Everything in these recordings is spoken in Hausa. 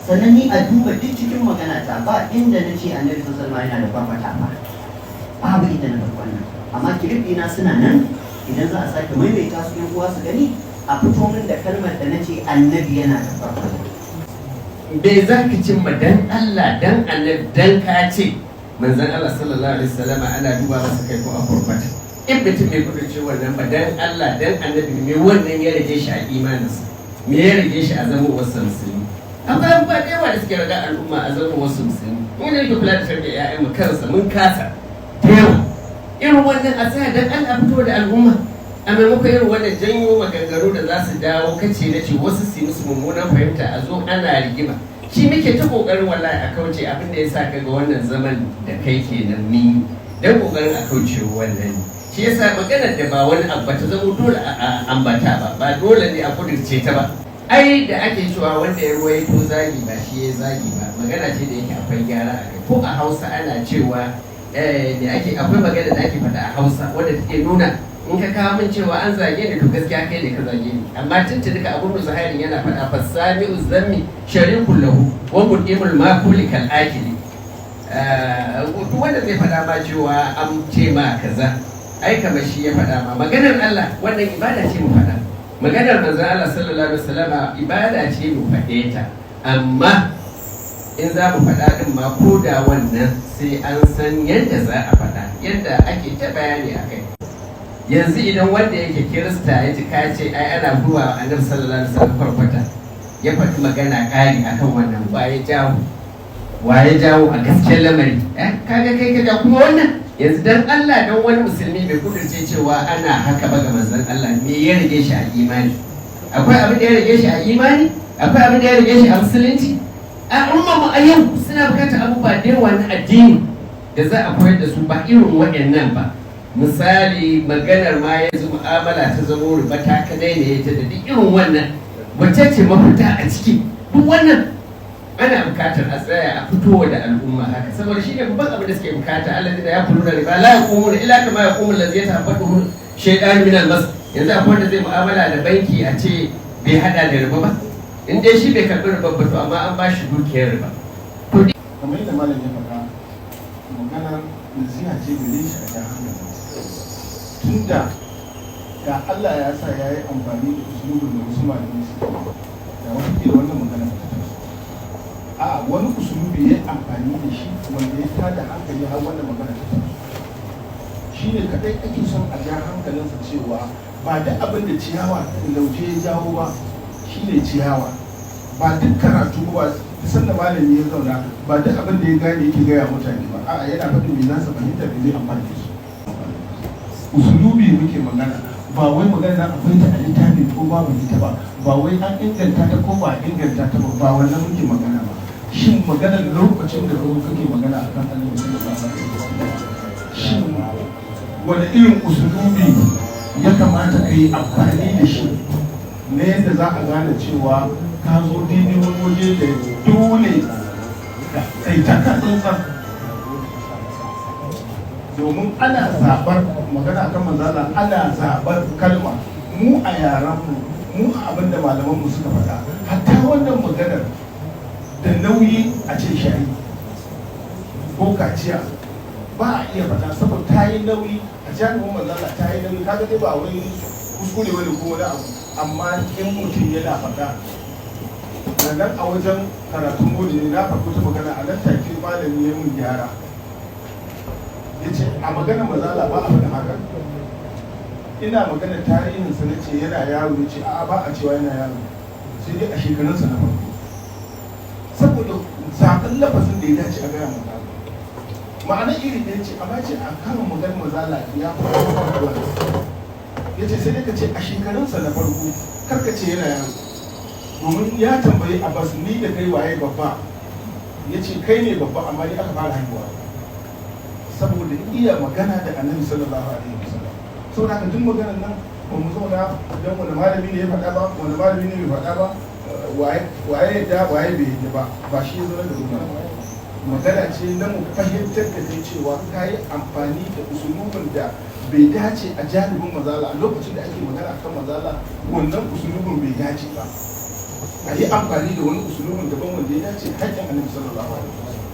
sannan ni a duba duk cikin magana ta ba inda na ce annabi sallallahu alaihi yana da kwarkwata ba, babu inda na bar wannan. Amma kirɗina suna nan, idan za a sake maimaita su yan uwa su gani a fito min da kalmar da na ce annabi yana da kwarkwata. bai za ka cimma dan Allah dan annabi dan ka ce manzon Allah sallallahu alaihi wasallam ana duba masa kai ko a kwarkwata. In mutum bai kudurce wannan ba dan Allah dan annabi me wannan ya rage shi a imaninsa, me ya rage shi a zama wasu musulmi. Akwai abubuwa da yawa da suke raga al'umma a zama wasu musulmi. Mun da yake kula da tarbiyyar ƴaƴanmu kansa mun kasa da yawa. Irin wannan a tsaya dan Allah fito da al'umma, a maimakon irin wannan janyo maganganu da za su dawo kace na ce wasu su musu mummunan fahimta a zo ana rigima. Shi muke ta kokarin wallahi a kauce abin da ya sa kaga wannan zaman da kai kenan ni dan kokarin a kauce wannan. Shi yasa maganar da ba wani abu ta zama dole a ambata ba dole ne a kudirce ta ba. Ai da ake cewa wanda ya ruwaito zagi ba shi ya zagi ba, magana ce da yake akwai gyara a kai. Ko a Hausa ana cewa akwai magana da ake faɗa a Hausa wadda take nuna in ka kawo min cewa an zage ni to gaskiya kai ne ka zage ni. Amma tuntuni ka Abu Zuhair yana faɗa fasami uzammi sharikul lahu wa mudimul makuli kal akili. Duk wanda zai faɗa ma cewa an ce ma kaza ai kamar shi ya faɗa ma. Maganar Allah wannan ibada ce mu faɗa, maganar manzon Allah sallallahu alaihi wasallam ibada ce mu faɗe ta, amma in za mu faɗa din ma ko da wannan sai an san yadda za a faɗa, yadda ake ta bayani a kai. Yanzu idan wanda yake Kirista ya ji ka ce ai ana zuwa annabi sallallahu alaihi wasallam farfata ya faɗi magana ƙari akan wannan wa ya jawo a gaskiyar lamari kaga kai ka ja kuma wannan. Yanzu dan Allah dan wani musulmi bai kudurce cewa ana haka ba ga manzon Allah, me ya rage shi a imani? Akwai abin da ya rage shi a imani? Akwai abin da ya rage shi a musulunci? A umma mu a yau suna bukatar abubuwa da yawa na addini da za a koyar da su ba irin waɗannan ba. Misali maganar ma yanzu mu'amala ta zama riba ta kadai ne ta da duk irin wannan, wacce ce mafita a ciki? Duk wannan ana bukatar a tsaya a fitowa da al'umma haka, saboda shi ne babban abin da suke bukata. Allah da ya kulu da riba la yaqumu illa kama yaqumu allazi yatafaddhu shaytan min al-mas. Yanzu akwai wanda zai mu'amala da banki a ce bai hada da riba ba, in dai shi bai karbi riba ba to amma an ba shi dukiyar riba. To kamar yadda malam ya faɗa, magana nasiha ce gare shi a kan hankali. Tunda da Allah ya sa ya yi amfani da usulubin da wasu malamai suke da wasu ke wannan magana a wani usulubi ya amfani da shi wanda ya tada hankali har wannan magana ta taso. Shi ne kadai ake son a ja hankalinsa cewa ba da abin da ciyawa lauje ya jawo ba shi ne ciyawa, ba duk karatu ba sanda malami ya zauna ba duk abin da ya gane yake gaya mutane ba, a'a yana faɗin me nasa fahimta da zai amfani da shi. Usulubi muke magana, ba wai magana akwai ta a littafi ko babu ita ba wai an inganta ta ko ba inganta ta ba wannan muke magana ba. Shin maganar lokacin da kuma kake magana akan Allah sallallahu alaihi wasallam, shin wani irin usulubi ya kamata a yi amfani da shi na yadda za a gane cewa ka zo daidai wani waje da dole ka tsaitaka tsantsan, domin ana zaɓar magana akan manzala, ana zaɓar kalma. Mu a yaran mu a abin da malamanmu suka faɗa, hatta wannan maganar da nauyi a ce shari ko kaciya ba a iya faɗa saboda ta yi nauyi a jami'in manzala, ta yi nauyi. Kaga dai ba wani kuskure wani ko wani abu, amma in mutum yana faɗa nan a wajen karatun gode ne na faɗo ta magana a nan take malami ya mun gyara, ya ce a magana mazala ba a faɗa haka. Ina magana tarihinsa na ce yana yaro, ya ce a ba a cewa yana yaro sai dai a shekarunsa na farko, saboda zaɓen lafazin da ya dace a gaya mazala ma'ana iri ɗaya ce, amma ce a kan magana mazala ya faɗa, ya ce sai dai ka ce a shekarunsa na farko, kar ka ce yana yaro. Domin ya tambayi Abbas, ni da kai waye babba? Ya ce kai ne babba amma ni aka fara haihuwa, saboda iya magana da Annabi sallallahu alaihi wasallam. Saboda haka duk maganar nan ba mu zauna don wani malami ne ya faɗa ba, wani malami ne bai faɗa ba, waye da waye bai yi ba shi ya zo da magana. Magana ce na mu fahimtar da kai cewa ka yi amfani da usulubin da bai dace a janibin mazala a lokacin da ake magana akan mazala, wannan usulubin bai dace ba. a yi amfani da wani usulubin daban wanda ya dace haƙƙin annabi sallallahu alaihi wasallam.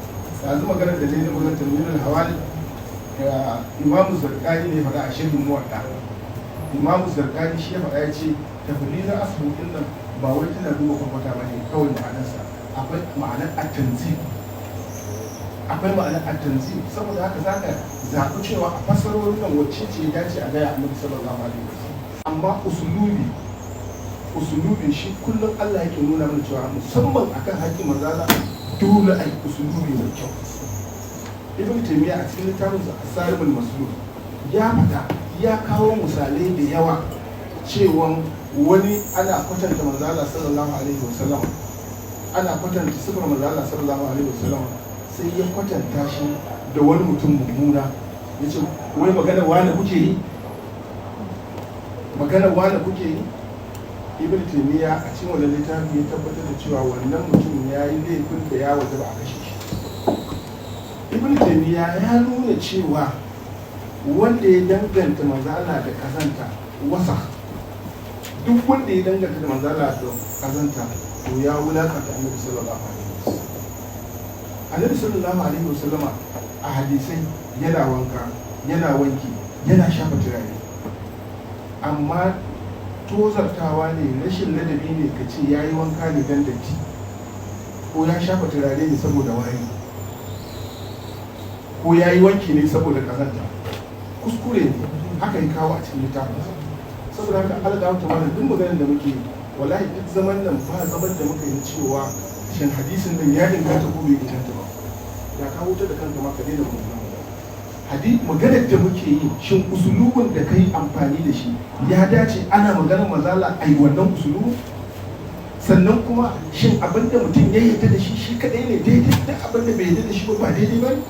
yanzu maganar da ne maganar tanwirul hawali imamu zarqani ne faɗa a shirin muwadda. imamu zarqani shi ya faɗa ya ce tafsirin asbu din nan ba wai tana duba kwakwata ba ne kawai ma'anarsa, akwai ma'anar at-tanzil, akwai ma'anar at-tanzil. saboda haka zaka zaɓi cewa a fasarorin nan wacce ce ya dace a gaya annabi sallallahu alaihi wasallam. amma usulubin shi kullum Allah yake nuna mana cewa musamman akan haƙƙin manzala dole a yi usulubi mai kyau. Ibn Taymiyyah a cikin littafinsa As-Sarimul Maslul ya fada ya kawo misalai da yawa cewa wani ana kwatanta manzala sallallahu alaihi wasallam, ana kwatanta sifar manzala sallallahu alaihi wasallam, sai ya kwatanta shi da wani mutum mummuna. yace wai magana wani kuke yi, magana wani kuke yi. Ibn Taymiyyah a cikin wannan littafi ya tabbatar da cewa wannan mutum ya yi laifin da ya wajaba a kashe shi. Ibn Taymiyyah ya nuna cewa wanda ya danganta manzala da kazanta wasa, duk wanda ya danganta da manzala da kazanta to ya wulakanta annabi sallallahu alaihi wasallam. Annabi sallallahu alaihi wasallama a hadisai yana wanka, yana wanki, yana shafa turare, amma tozartawa ne, rashin ladabi ne ka ce ya yi wanka ne don datti ko ya shafa turare ne saboda wari ko ya yi wanki ne saboda kazanta. Kuskure ne, haka yi kawo a cikin littafin. saboda haka alga ta mana duk maganar da muke wallahi duk zaman nan ba zaman da muka yi cewa shin hadisin nan ya inganta ko bai inganta ba, ya kawo ta da kanka ma ka daina maganar da muke yi shin usulubin da kai amfani da shi ya dace ana maganar mazala a yi wannan usulubu, sannan kuma shin abin da mutum ya yarda da shi shi kadai ne daidai, da abin da bai yarda da shi ba daidai ba ne,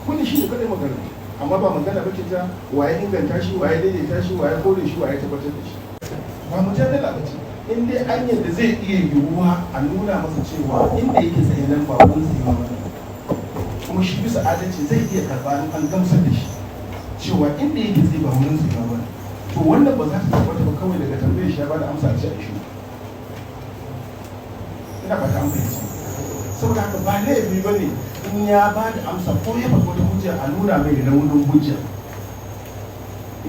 kun shi ne kadai magana. amma ba magana ba ce ta waye inganta shi, waye daidaita shi, waye kore shi, waye tabbatar da shi. ba mujadala ba ce. in dai an yadda zai iya yiwuwa a nuna masa cewa inda yake tsaye nan ba wani tsaye ba, kuma shi bisa adalci zai iya karɓa an gamsar da shi cewa inda yake tsaye ba wani tsaye ba, to wannan ba za ta tabbata ba kawai daga tambayar shi ya bada amsa a ce a shi. ina ba ta amfani. saboda haka ba laifi ba ne in ya ba da amsa ko ya faɗi wata hujja a nuna mai raunin hujja,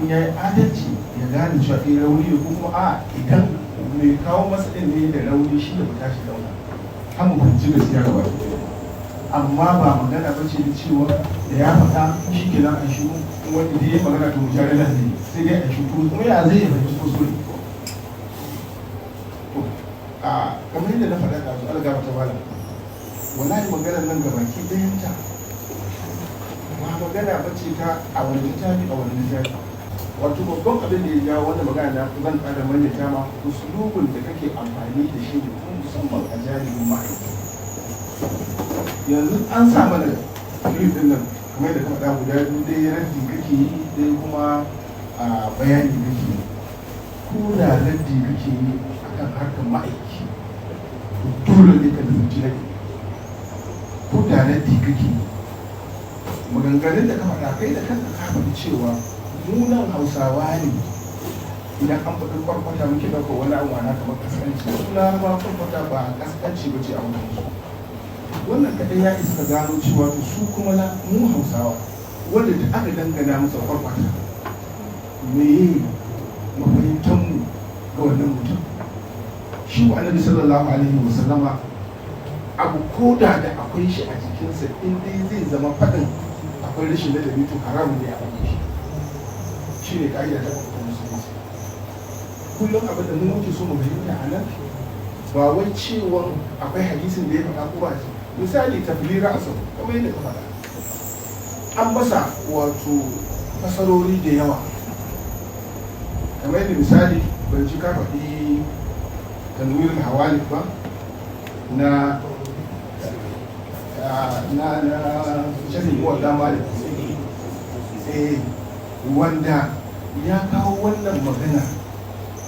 in ya yi adalci ya gane cewa ɗaya rauni ne, ko kuma a idan mai kawo masa ɗin ne da rauni shi da ba tashi launa har mu fahimci gaskiya gaba. amma ba magana ba ce da cewa da ya faɗa shi ke nan a shi wanda da ya magana to mujare da zai sai dai a shi kuma ya zai ya fahimci kuskure. kamar yadda na faɗa da su algaba ta malam, wallahi maganar nan ga baki ɗayanta ba magana ba ce ta a wani littafi a wani littafi. wato babban abin da ya jawo wanda magana na zan ƙara maimaita ma usulubin da kake amfani da shi ne musamman a jami'in ma'aikata. yanzu an sa mana clip ɗin nan kamar da ka faɗa guda biyu, ɗaya raddi kake yi, ɗaya kuma bayani kake yi. ko da raddi kake yi akan harkar ma'aiki dole ne ka zuci na ko da raddi kake maganganun da ka faɗa kai da kanka ka faɗi cewa munan hausawa ne idan an faɗi kwarkwata muke ɗauka wani abu na kamar kaskanci. suna ma kwarkwata ba kaskanci ba ce a wajen su. wannan kaɗai ya isa gano cewa su kuma na mu hausawa wanda duk aka dangana musa kwarkwata me mafahimtanmu ga wannan mutum. shi wa annabi sallallahu alaihi wa sallama abu koda da akwai shi a jikinsa in dai zai zama faɗin akwai rashin ladabi to haramun ne a faɗin shi. shi ne ka'ida ta faɗin musulunci. kullum abin da mun muke so mu fahimta a nan ba wai cewa akwai hadisin da ya faɗa ko ba shi. misali tafli ra'asa kamar yadda ka faɗa an masa wato fasarori da yawa, kamar yadda misali ban ji ka faɗi tanwirin hawalik ba na shirin wadda malik wanda ya kawo wannan magana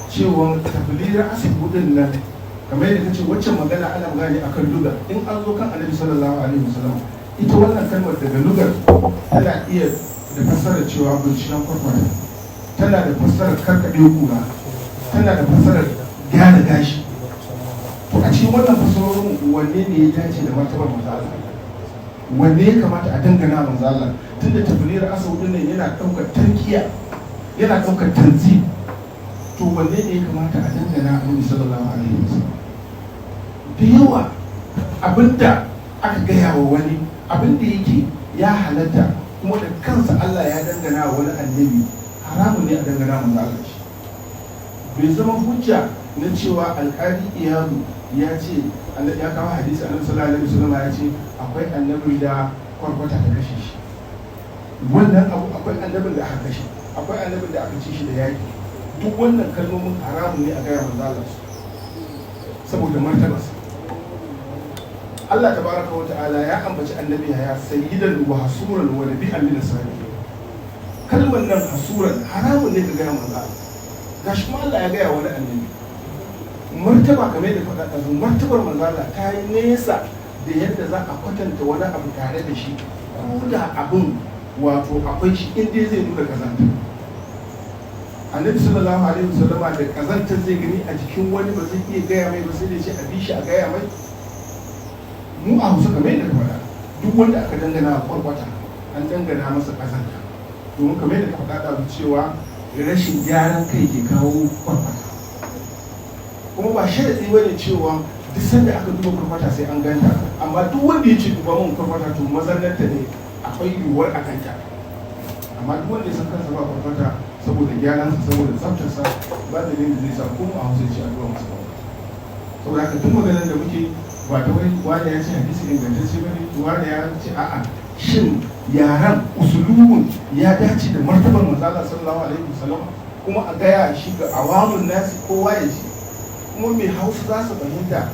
cewa taflirar asibudin nan kamar yadda kace waccan magana ana magana ne akan lugar. in an zo kan annabi sallallahu alaihi wasallam ita wannan kalmar daga lugar tana iya da fassarar cewa binciken kwarkwata, tana da fassarar karkaɗe kura, tana da fassarar gyara gashi, to a cikin wannan fasarorin wanne ne ya dace da martabar manzo Allah, wanne ya kamata a dangana manzo Allah, tunda tablir asau din nan yana daukar tankiya, yana daukar tanzi, to wanne ne ya kamata a dangana Annabi sallallahu alaihi wasallam? Da yawa abinda aka gaya wa wani abinda yake ya halatta kuma da kansa Allah ya dangana wa wani annabi, haramun ne a dangana manzo Allah shi. Bai zama hujja na cewa alƙali iyadu ya ce ya kawo hadisi annabi sallallahu alaihi wasallam ya ce akwai annabin da kwarkwata ta kashe shi, wannan abu akwai annabin da aka kashe, akwai annabin da aka ci shi da yaki, duk wannan kalmomin haramun ne a gaya manzo Allah saboda martabarsa. Allah tabaraka wa ta'ala ya ambaci annabi ya sayyidan wa hasuran wa nabiyyan min as-salihin. Kalmar nan hasuran haramun ne ka gaya manzo Allah, gashi kuma Allah ya gaya wani annabi. Martaba kamar da faɗa ɗazu, martabar manzo Allah ta yi nesa da yadda za a kwatanta wani abu tare da shi, ko da abin wato akwai shi inda zai nuna kazanta. Annabi sallallahu alaihi wasallama da kazantar zai gani a jikin wani ba zai iya gaya mai ba, sai da shi a bi shi a gaya mai. Mu a Hausa kamar yadda ka faɗa, duk wanda aka dangana a kwarkwata an dangana masa kazanta, domin kamar yadda ka faɗa da cewa rashin gyaran kai ke kawo kwarkwata. Kuma ba sharaɗi ba ne cewa duk sanda aka duba kwarkwata sai an ganta, amma duk wanda ya ce duba mun kwarkwata to mazannarta ne, akwai yiwuwar a ganta. Amma duk wanda ya san kansa ba kwarkwata saboda gyaransa, saboda tsaftarsa, ba da da zai sa ko a Hausa ce a duba masa kwarkwata. Saboda haka duk maganar da muke ba ta wani ya ce hadisi ingantacce ba ne, wani ya ce a'a shin yaran usulubun ya dace da martabar manzo Allah sallallahu alaihi wasallam, kuma a gaya shi ga awamun nasi kowa ya ji, kuma mai Hausa za su fahimta